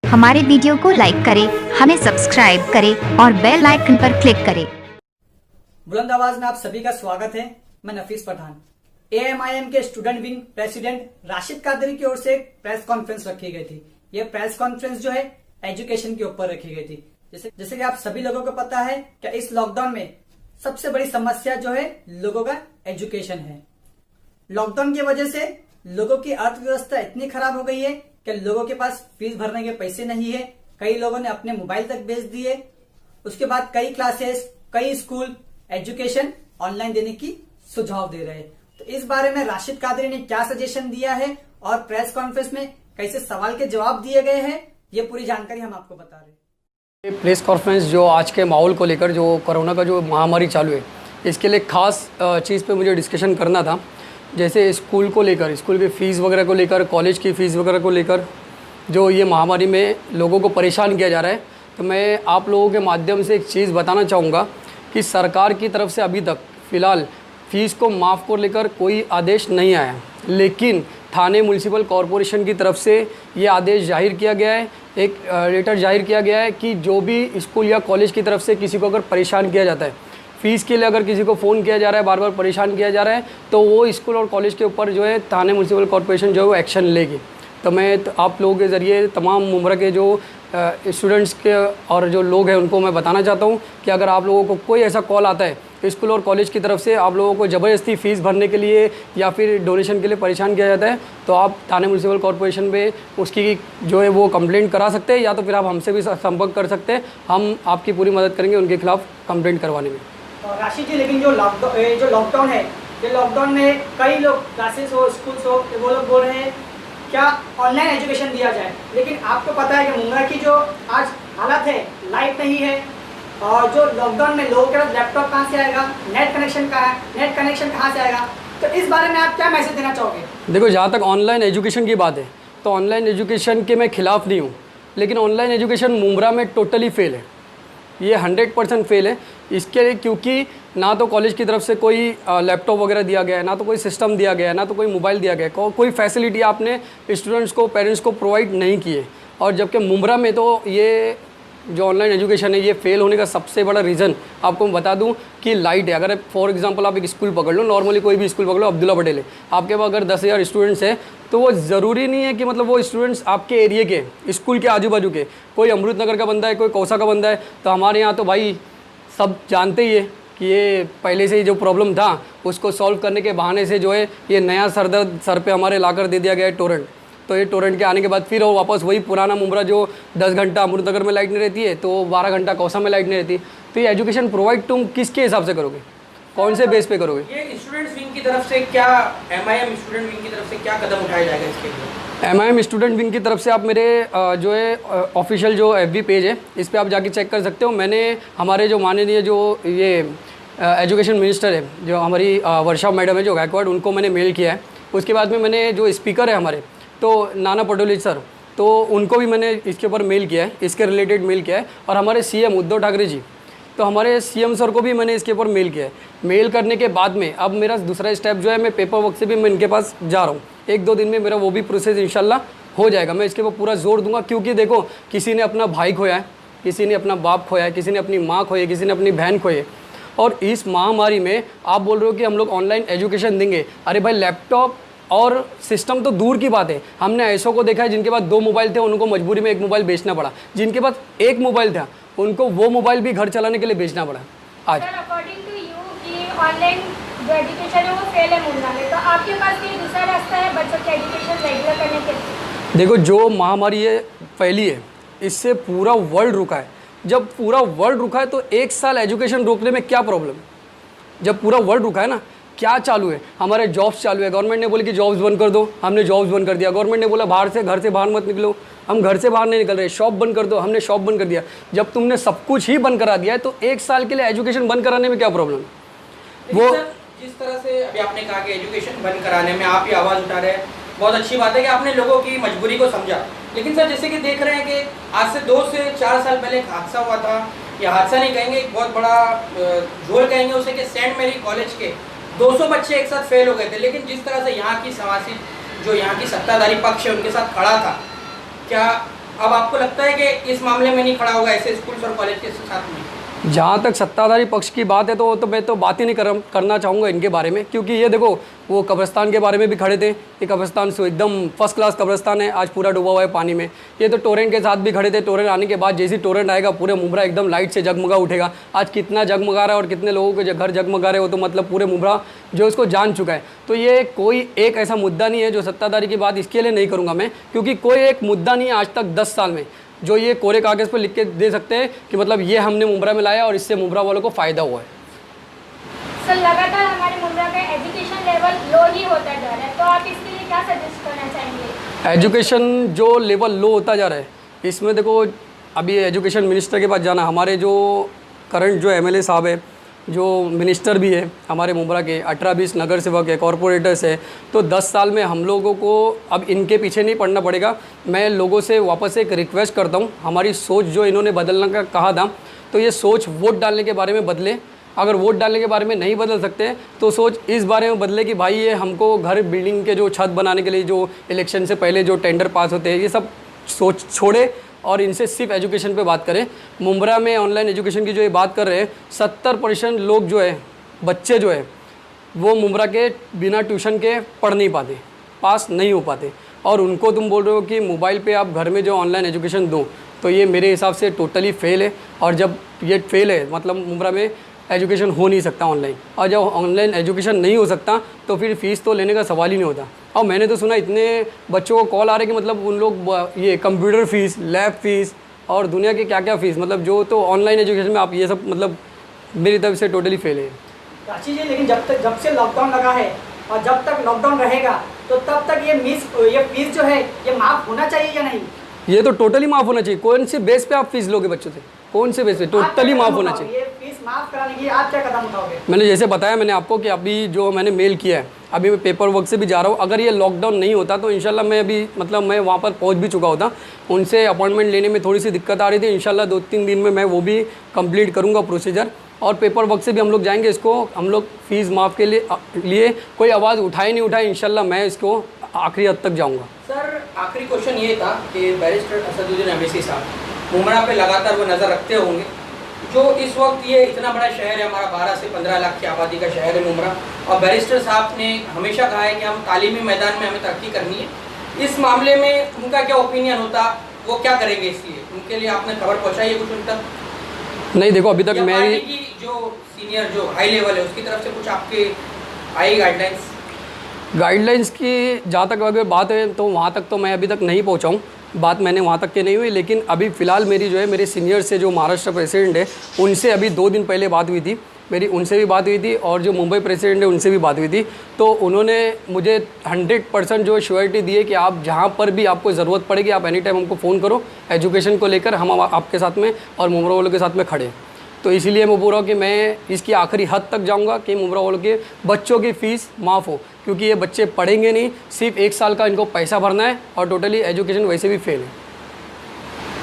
हमारे वीडियो को लाइक करें, हमें सब्सक्राइब करें और बेल आइकन पर क्लिक करें। बुलंद आवाज में आप सभी का स्वागत है। मैं नफीस पठान। एएमआईएम के student wing president Rashid Qadri की ओर से एक प्रेस कॉन्फ्रेंस रखी गई थी। यह प्रेस कॉन्फ्रेंस जो है एजुकेशन के ऊपर रखी गई थी। जैसे कि आप सभी लोगों को पता है कि इस लॉकडाउन में सबसे बड़ी समस्या जो है लोगों का एजुकेशन है। लॉकडाउन की वजह से लोगों की अर्थव्यवस्था इतनी खराब हो गई है कि लोगों के पास फीस भरने के पैसे नहीं है। कई लोगों ने अपने मोबाइल तक बेच दिए। उसके बाद कई क्लासेस, कई स्कूल एजुकेशन ऑनलाइन देने की सुझाव दे रहे हैं। तो इस बारे में राशिद कादरी ने क्या सजेशन दिया है और प्रेस कॉन्फ्रेंस में कैसे सवाल के जवाब दिए गए हैं, ये पूरी जानकारी हम आपको बता रहे हैं। प्रेस कॉन्फ्रेंस जो आज के माहौल को लेकर, जो कोरोना का जो महामारी चालू है, इसके लिए खास चीज़ पे मुझे डिस्कशन करना था। जैसे स्कूल को लेकर, स्कूल की फ़ीस वगैरह को लेकर, कॉलेज की फ़ीस वगैरह को लेकर जो ये महामारी में लोगों को परेशान किया जा रहा है, तो मैं आप लोगों के माध्यम से एक चीज़ बताना चाहूँगा कि सरकार की तरफ से अभी तक फ़िलहाल फ़ीस को माफ़ को लेकर कोई आदेश नहीं आया, लेकिन थाने म्यूनसिपल कॉरपोरेशन की तरफ से ये आदेश जाहिर किया गया है, एक लेटर जाहिर किया गया है कि जो भी स्कूल या कॉलेज की तरफ से किसी को अगर परेशान किया जाता है, फ़ीस के लिए अगर किसी को फ़ोन किया जा रहा है, बार बार परेशान किया जा रहा है, तो वो स्कूल और कॉलेज के ऊपर जो है थाने म्यूनसिपल कॉरपोरेशन जो है वो एक्शन लेगी। तो मैं आप लोगों के ज़रिए तमाम उम्र के जो स्टूडेंट्स के और जो लोग हैं उनको मैं बताना चाहता हूँ कि अगर आप लोगों को कोई ऐसा कॉल आता है स्कूल और कॉलेज की तरफ से, आप लोगों को ज़बरदस्ती फ़ीस भरने के लिए या फिर डोनेशन के लिए परेशान किया जाता है, तो आप थाने म्यूनसिपल कॉरपोरेशन में उसकी जो है वो कंप्लेंट करा सकते हैं, या तो फिर आप हमसे भी संपर्क कर सकते हैं। हम आपकी पूरी मदद करेंगे उनके खिलाफ़ कंप्लेंट करवाने में। राशिद जी, लेकिन जो लॉकडाउन है, ये लॉकडाउन में कई लोग क्लासेस हो, स्कूल्स हो, वो लोग बोल रहे हैं क्या ऑनलाइन एजुकेशन दिया जाए, लेकिन आपको पता है कि मुंगरा की जो आज हालत है, लाइट नहीं है, और जो लॉकडाउन में लोगों के पास लैपटॉप कहाँ से आएगा, नेट कनेक्शन कहाँ से आएगा, तो इस बारे में आप क्या मैसेज देना चाहोगे? देखो, जहाँ तक ऑनलाइन एजुकेशन की बात है, तो ऑनलाइन एजुकेशन के मैं ख़िलाफ़ नहीं हूँ, लेकिन ऑनलाइन एजुकेशन मुंब्रा में टोटली फेल है। ये 100% फेल है। इसके लिए क्योंकि ना तो कॉलेज की तरफ से कोई लैपटॉप वगैरह दिया गया है, ना तो कोई सिस्टम दिया गया है, ना तो कोई मोबाइल दिया गया है, कोई फैसिलिटी आपने स्टूडेंट्स को, पेरेंट्स को प्रोवाइड नहीं की है। और जबकि मुंब्रा में तो ये जो ऑनलाइन एजुकेशन है, ये फेल होने का सबसे बड़ा रीज़न आपको मैं बता दूं कि लाइट है। अगर फॉर एग्जांपल आप एक स्कूल पकड़ लो, नॉर्मली कोई भी स्कूल पकड़ लो, अब्दुल्ला पटेल है, आपके पास अगर 10,000 स्टूडेंट्स हैं, तो वो ज़रूरी नहीं है कि मतलब वो स्टूडेंट्स आपके एरिए के, स्कूल के आजू बाजू के, कोई अमृत नगर का बंदा है, कोई कौसा का बंदा है। तो हमारे यहाँ तो भाई सब जानते ही है कि ये पहले से ही जो प्रॉब्लम था उसको सॉल्व करने के बहाने से जो है ये नया सरदर्द सर पे हमारे लाकर दे दिया गया है, टोरेंट। तो ये टोरेंट के आने के बाद फिर वो वापस वही पुराना मुंब्रा जो 10 घंटा अमृतनगर में लाइट नहीं रहती है, तो 12 घंटा कौसा में लाइट नहीं रहती। तो ये एजुकेशन प्रोवाइड तुम किसके हिसाब से करोगे, कौन से बेस पे करोगे? ये स्टूडेंट्स विंग की तरफ से क्या, एमआईएम स्टूडेंट विंग की तरफ से क्या कदम उठाया जाएगा इसके लिए? एमआईएम स्टूडेंट विंग की तरफ से आप मेरे जो है ऑफिशियल जो FB पेज है, इस पर आप जाके चेक कर सकते हो। मैंने हमारे जो माननीय जो ये एजुकेशन मिनिस्टर है, जो हमारी वर्षा मैडम है, जो गायकवाड़, उनको मैंने मेल किया है। उसके बाद में मैंने जो स्पीकर है हमारे, तो नाना पटोले सर, तो उनको भी मैंने इसके ऊपर मेल किया है, इसके रिलेटेड मेल किया है। और हमारे CM उद्धव ठाकरे जी, तो हमारे CM सर को भी मैंने इसके ऊपर मेल किया है। मेल करने के बाद में अब मेरा दूसरा स्टेप जो है, मैं पेपर वर्क से भी मैं इनके पास जा रहा हूँ। 1-2 दिन में मेरा वो भी प्रोसेस इंशाल्लाह हो जाएगा। मैं इसके ऊपर पूरा जोर दूंगा, क्योंकि देखो, किसी ने अपना भाई खोया है, किसी ने अपना बाप खोया है, किसी ने अपनी माँ खोई है, किसी ने अपनी बहन खोई है। और इस महामारी में आप बोल रहे हो कि हम लोग ऑनलाइन एजुकेशन देंगे। अरे भाई, लैपटॉप और सिस्टम तो दूर की बात है, हमने ऐसों को देखा है जिनके पास 2 मोबाइल थे, उनको मजबूरी में 1 मोबाइल बेचना पड़ा। जिनके पास 1 मोबाइल था, उनको वो मोबाइल भी घर चलाने के लिए बेचना पड़ा। आज अकॉर्डिंग टू यू कि ऑनलाइन जो एजुकेशन है वो फेल है मुंब्रा में, तो आपके पास कोई दूसरा रास्ता है बच्चों की एजुकेशन रेगुलर करने के लिए? देखो, जो महामारी ये फैली है, इससे पूरा वर्ल्ड रुका है। जब पूरा वर्ल्ड रुका है तो 1 साल एजुकेशन रोकने में क्या प्रॉब्लम? जब पूरा वर्ल्ड रुका है ना, क्या चालू है? हमारे जॉब्स चालू है। गवर्नमेंट ने बोली कि जॉब्स बंद कर दो, हमने जॉब्स बंद कर दिया। गवर्नमेंट ने बोला घर से बाहर मत निकलो, हम घर से बाहर नहीं निकल रहे। शॉप बंद कर दो, हमने शॉप बंद कर दिया। जब तुमने सब कुछ ही बंद करा दिया है, तो 1 साल के लिए एजुकेशन बंद कराने में क्या प्रॉब्लम? वो जिस तरह से अभी आपने कहा कि एजुकेशन बंद कराने में आप ही आवाज़ उठा रहे हैं, बहुत अच्छी बात है कि आपने लोगों की मजबूरी को समझा। लेकिन सर, जैसे कि देख रहे हैं कि आज से 2 से 4 साल पहले एक हादसा हुआ था, या हादसा नहीं कहेंगे, एक बहुत बड़ा झोल कहेंगे उसे, कि सेंट मेरी कॉलेज के 200 बच्चे एक साथ फेल हो गए थे। लेकिन जिस तरह से यहाँ की समाजी, जो यहाँ की सत्ताधारी पक्ष है, उनके साथ खड़ा था, क्या अब आपको लगता है कि इस मामले में नहीं खड़ा होगा ऐसे स्कूल्स और कॉलेज के साथ में? जहाँ तक सत्ताधारी पक्ष की बात है तो मैं तो बात ही नहीं करना चाहूँगा इनके बारे में, क्योंकि ये देखो वो कब्रिस्तान के बारे में भी खड़े थे। ये कब्रिस्तान से एकदम फर्स्ट क्लास कब्रिस्तान है, आज पूरा डूबा हुआ है पानी में। ये तो टोरेंट के साथ भी खड़े थे। टोरेंट आने के बाद जैसे टोरेंट आएगा पूरे मुंब्रा एकदम लाइट से जगमगा उठेगा। आज कितना जगमगा रहा है और कितने लोगों के घर जगमगा रहे हो, तो मतलब पूरे मुंब्रा जो इसको जान चुका है। तो ये कोई एक ऐसा मुद्दा नहीं है जो सत्ताधारी की बात इसके लिए नहीं करूँगा मैं, क्योंकि कोई एक मुद्दा नहीं है आज तक 10 साल में जो ये कोरे कागज़ पर लिख के दे सकते हैं कि मतलब ये हमने मुंब्रा में लाया और इससे मुंब्रा वालों को फ़ायदा हुआ है। सर लगातार हमारे मुंब्रा का एजुकेशन लेवल लो ही होता जा रहा है, तो आप इसके लिए क्या सजेस्ट करना चाहेंगे? एजुकेशन जो लेवल लो होता जा रहा है, इसमें देखो अभी एजुकेशन मिनिस्टर के पास जाना, हमारे जो करंट जो एमएलए साहब है, जो मिनिस्टर भी है हमारे मुंब्रा के, 18-20 नगर सेवक है, कॉरपोरेटर्स है, तो 10 साल में हम लोगों को अब इनके पीछे नहीं पड़ना पड़ेगा। मैं लोगों से वापस एक रिक्वेस्ट करता हूँ, हमारी सोच जो इन्होंने बदलने का कहा था, तो ये सोच वोट डालने के बारे में बदले। अगर वोट डालने के बारे में नहीं बदल सकते तो सोच इस बारे में बदले कि भाई ये हमको घर बिल्डिंग के जो छत बनाने के लिए जो इलेक्शन से पहले जो टेंडर पास होते हैं, ये सब सोच छोड़े और इनसे सिर्फ एजुकेशन पे बात करें। मुंब्रा में ऑनलाइन एजुकेशन की जो ये बात कर रहे हैं, 70% लोग जो है, बच्चे जो है, वो मुंब्रा के बिना ट्यूशन के पढ़ नहीं पाते, पास नहीं हो पाते। और उनको तुम बोल रहे हो कि मोबाइल पे आप घर में जो ऑनलाइन एजुकेशन दो, तो ये मेरे हिसाब से टोटली फेल है। और जब ये फेल है मतलब मुंब्रा में एजुकेशन हो नहीं सकता ऑनलाइन, और जब ऑनलाइन एजुकेशन नहीं हो सकता तो फिर फ़ीस तो लेने का सवाल ही नहीं होता। और मैंने तो सुना इतने बच्चों को कॉल आ रहे कि मतलब उन लोग ये कंप्यूटर फ़ीस, लैब फ़ीस और दुनिया के क्या क्या फ़ीस, मतलब जो तो ऑनलाइन एजुकेशन में आप ये सब मतलब मेरी तरफ से टोटली फेल है। राशि जी, लेकिन जब से लॉकडाउन लगा है और जब तक लॉकडाउन रहेगा तो तब तक ये फीस जो है ये माफ़ होना चाहिए या नहीं? ये तो टोटली माफ़ होना चाहिए। कौन सी बेस पे आप फीस लोगे बच्चों से? कौन से बेस पे? टोटली माफ़ होना चाहिए। ये फीस माफ़ कराने के लिए आप क्या कदम उठाओगे? मैंने जैसे बताया मैंने आपको कि अभी जो मैंने मेल किया है, अभी मैं पेपर वर्क से भी जा रहा हूँ। अगर ये लॉकडाउन नहीं होता तो इंशाल्लाह मैं अभी मतलब मैं वहाँ पर पहुँच भी चुका होता। उनसे अपॉइंटमेंट लेने में थोड़ी सी दिक्कत आ रही थी, इंशाल्लाह 2-3 दिन में मैं वो भी कंप्लीट करूँगा प्रोसीजर। और पेपर वर्क से भी हम लोग जाएंगे। इसको हम लोग फ़ीस माफ़ के लिए कोई आवाज़ उठाए नहीं उठाए, इंशाल्लाह मैं इसको आखिरी हद तक जाऊँगा। सर आखिरी क्वेश्चन ये था कि बैरिस्टर असदुद्दीन अवैसी साहब मुंब्रा पे लगातार वो नज़र रखते होंगे, जो इस वक्त ये इतना बड़ा शहर है, हमारा 12 से 15 लाख की आबादी का शहर है मुंब्रा, और बैरिस्टर साहब ने हमेशा कहा है कि हम तालीमी मैदान में हमें तरक्की करनी है। इस मामले में उनका क्या ओपिनियन होता, वो क्या करेंगे इसलिए? उनके लिए आपने खबर पहुँचाई है कुछ उन तक? नहीं देखो, अभी तक मेरी की जो सीनियर जो हाई लेवल है उसकी तरफ से कुछ आपके आई गाइडलाइंस की जहाँ तक अगर बात है तो वहाँ तक तो मैं अभी तक नहीं पहुँचा हूँ। बात मैंने वहाँ तक की नहीं हुई, लेकिन अभी फ़िलहाल मेरी जो है मेरे सीनियर से जो महाराष्ट्र प्रेसिडेंट है उनसे अभी 2 दिन पहले बात हुई थी मेरी, उनसे भी बात हुई थी, और जो मुंबई प्रेसिडेंट है उनसे भी बात हुई थी। तो उन्होंने मुझे 100% जो श्योरिटी दी है कि आप जहाँ पर भी आपको ज़रूरत पड़ेगी आप एनी टाइम हमको फ़ोन करो, एजुकेशन को लेकर हम आपके साथ में और मुंब्रा वालों के साथ में खड़े। तो इसीलिए मैं बोल रहा हूँ कि मैं इसकी आखिरी हद तक जाऊँगा कि मुंब्रा वालों के बच्चों की फ़ीस माफ़ हो, क्योंकि ये बच्चे पढ़ेंगे नहीं, सिर्फ 1 साल का इनको पैसा भरना है और टोटली एजुकेशन वैसे भी फेल है।